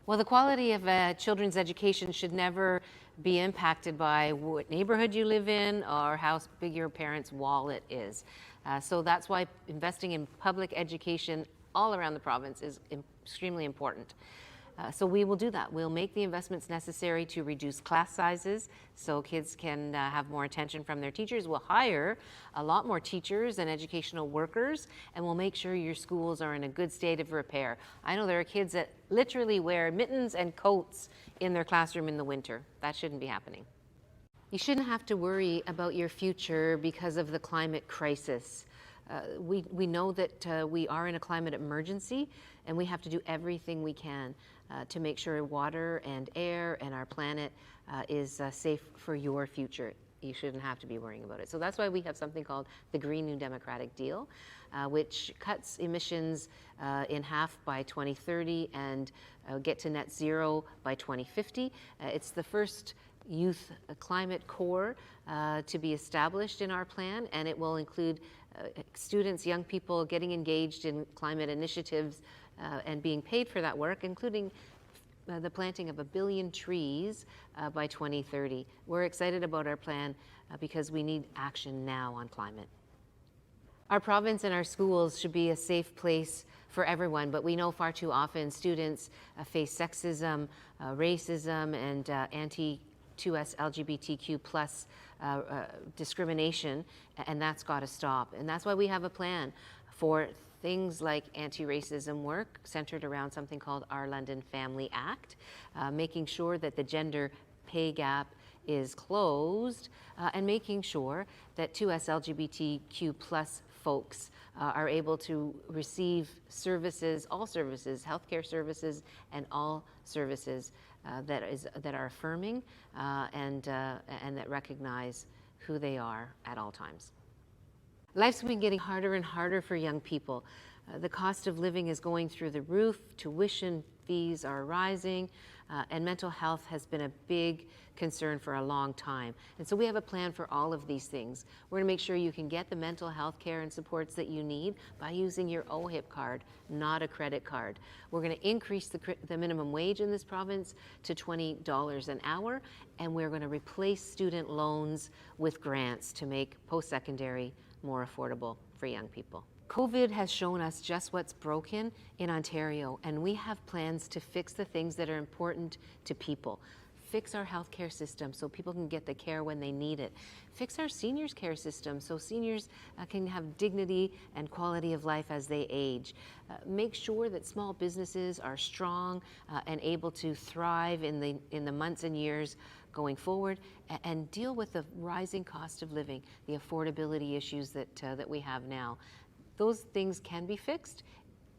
Well, the quality of children's education should never be impacted by what neighborhood you live in or how big your parents' wallet is. So that's why investing in public education all around the province is extremely important. So we will do that. We'll make the investments necessary to reduce class sizes so kids can have more attention from their teachers. We'll hire a lot more teachers and educational workers, and we'll make sure your schools are in a good state of repair. I know there are kids that literally wear mittens and coats in their classroom in the winter. That shouldn't be happening. You shouldn't have to worry about your future because of the climate crisis. We know that we are in a climate emergency, and we have to do everything we can to make sure water and air and our planet is safe for your future. You shouldn't have to be worrying about it. So that's why we have something called the Green New Democratic Deal, which cuts emissions in half by 2030 and get to net zero by 2050. It's the first youth climate core to be established in our plan, and it will include students, young people getting engaged in climate initiatives and being paid for that work, including the planting of 1 billion trees by 2030. We're excited about our plan because we need action now on climate. Our province and our schools should be a safe place for everyone, but we know far too often students face sexism, racism, and anti-2S LGBTQ plus discrimination, and that's got to stop. And that's why we have a plan for things like anti-racism work centered around something called our London Family Act, making sure that the gender pay gap is closed, and making sure that 2S LGBTQ plus folks are able to receive services, all services, healthcare services, and all services that are affirming and that recognize who they are at all times. Life's been getting harder and harder for young people. The cost of living is going through the roof, tuition fees are rising, and mental health has been a big concern for a long time. And so we have a plan for all of these things. We're going to make sure you can get the mental health care and supports that you need by using your OHIP card, not a credit card. We're going to increase the minimum wage in this province to $20 an hour, and we're going to replace student loans with grants to make post-secondary more affordable for young people. COVID has shown us just what's broken in Ontario, and we have plans to fix the things that are important to people. Fix our healthcare system so people can get the care when they need it. Fix our seniors care system so seniors can have dignity and quality of life as they age. Make sure that small businesses are strong and able to thrive in the months and years going forward, and deal with the rising cost of living, the affordability issues that we have now. Those things can be fixed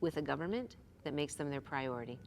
with a government that makes them their priority.